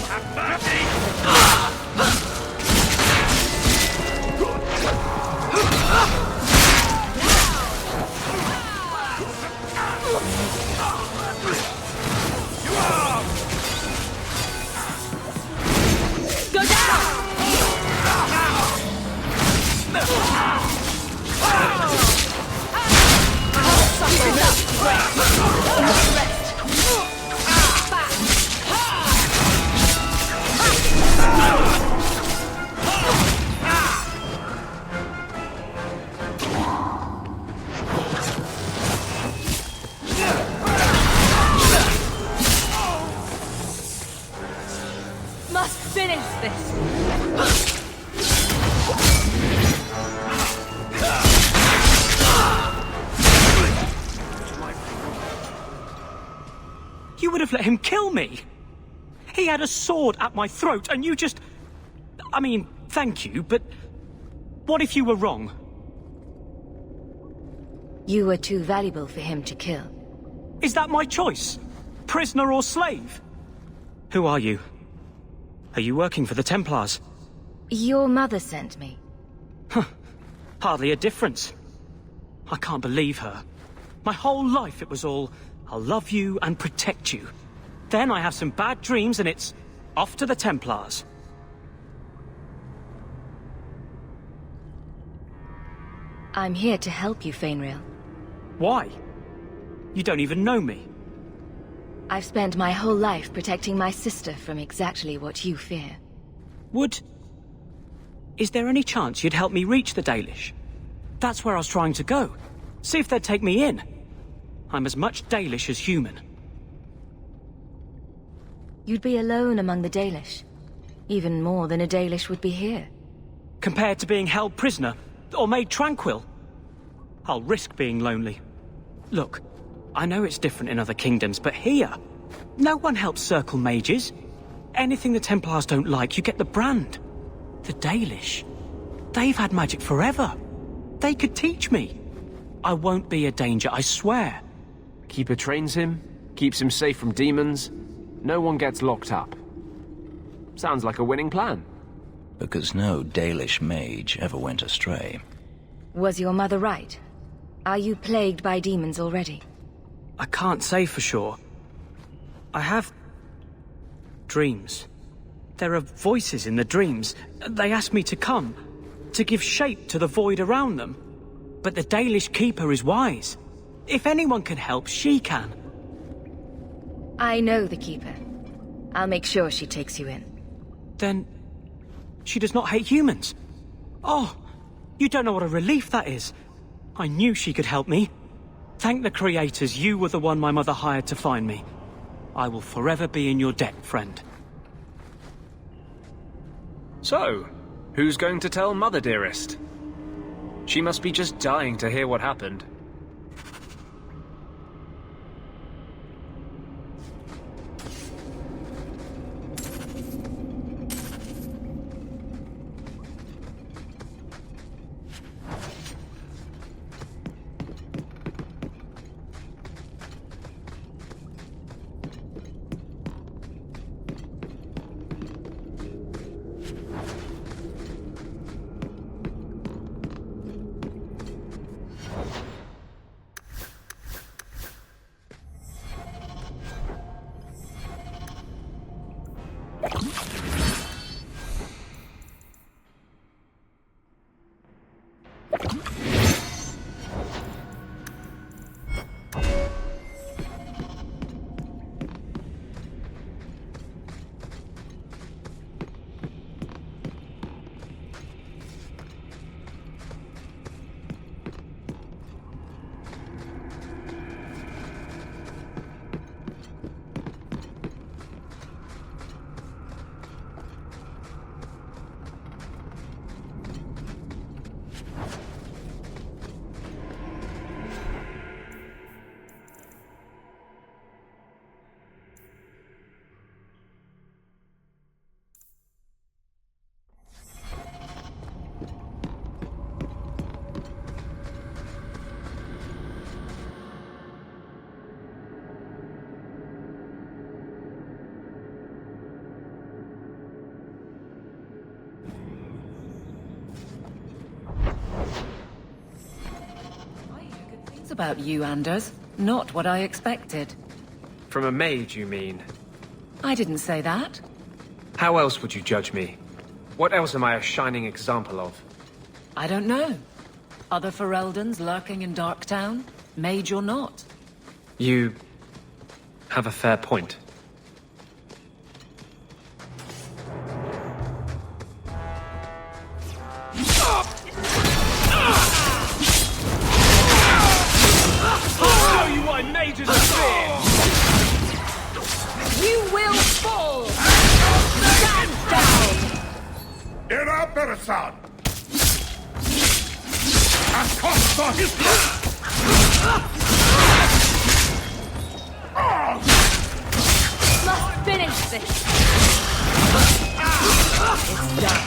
have mercy! Go down! Suffer enough! Rest! Must finish this! You would have let him kill me! He had a sword at my throat, and you just... I mean, thank you, but... what if you were wrong? You were too valuable for him to kill. Is that my choice? Prisoner or slave? Who are you? Are you working for the Templars? Your mother sent me. Hardly a difference. I can't believe her. My whole life it was all, I'll love you and protect you. Then I have some bad dreams and it's off to the Templars. I'm here to help you, Fainrail. Why? You don't even know me. I've spent my whole life protecting my sister from exactly what you fear. Is there any chance you'd help me reach the Dalish? That's where I was trying to go. See if they'd take me in. I'm as much Dalish as human. You'd be alone among the Dalish. Even more than a Dalish would be here. Compared to being held prisoner, or made tranquil, I'll risk being lonely. Look, I know it's different in other kingdoms, but here, no one helps circle mages. Anything the Templars don't like, you get the brand. The Dalish, they've had magic forever. They could teach me. I won't be a danger, I swear. Keeper trains him, keeps him safe from demons. No one gets locked up. Sounds like a winning plan. Because no Dalish mage ever went astray. Was your mother right? Are you plagued by demons already? I can't say for sure. I have dreams. There are voices in the dreams. They ask me to come, to give shape to the void around them. But the Dalish Keeper is wise. If anyone can help, she can. I know the Keeper. I'll make sure she takes you in. Then she does not hate humans. Oh, you don't know what a relief that is. I knew she could help me. Thank the creators, you were the one my mother hired to find me. I will forever be in your debt, friend. So, who's going to tell Mother Dearest? She must be just dying to hear what happened. About you, Anders. Not what I expected. From a mage, you mean? I didn't say that. How else would you judge me? What else am I a shining example of? I don't know. Other Fereldans lurking in Darktown? Mage or not? You have a fair point. Mages of fear! You will fall! Stand down! Era Beresan! Acosta Hitler! Must finish this! It's done.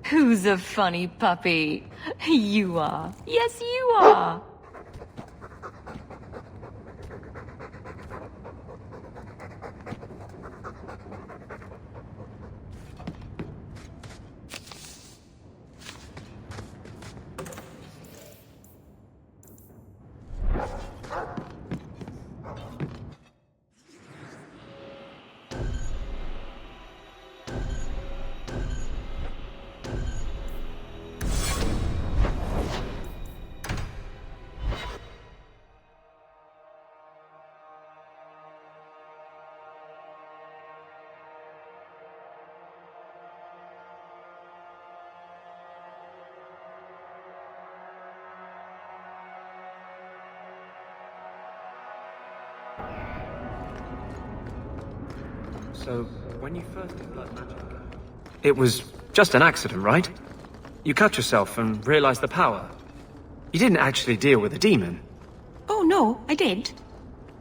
Who's a funny puppy? You are. Yes, you are. So, when you first did blood magic... It was just an accident, right? You cut yourself and realized the power. You didn't actually deal with a demon. Oh, no, I did.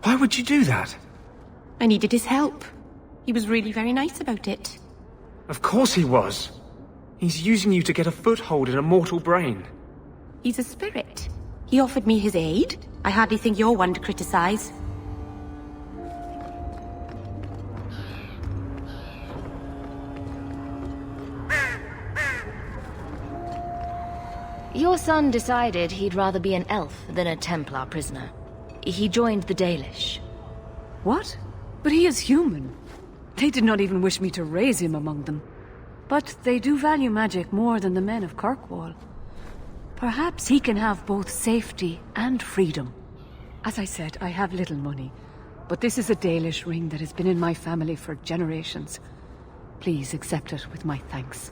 Why would you do that? I needed his help. He was really very nice about it. Of course he was. He's using you to get a foothold in a mortal brain. He's a spirit. He offered me his aid. I hardly think you're one to criticize. Your son decided he'd rather be an elf than a Templar prisoner. He joined the Dalish. What? But he is human. They did not even wish me to raise him among them. But they do value magic more than the men of Kirkwall. Perhaps he can have both safety and freedom. As I said, I have little money, but this is a Dalish ring that has been in my family for generations. Please accept it with my thanks.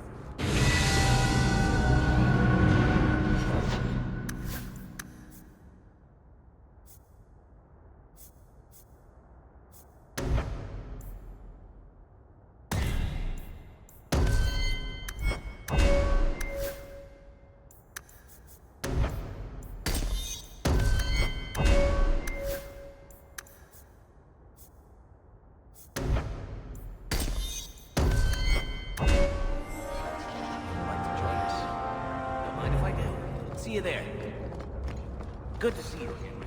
See you there. Good to see you again.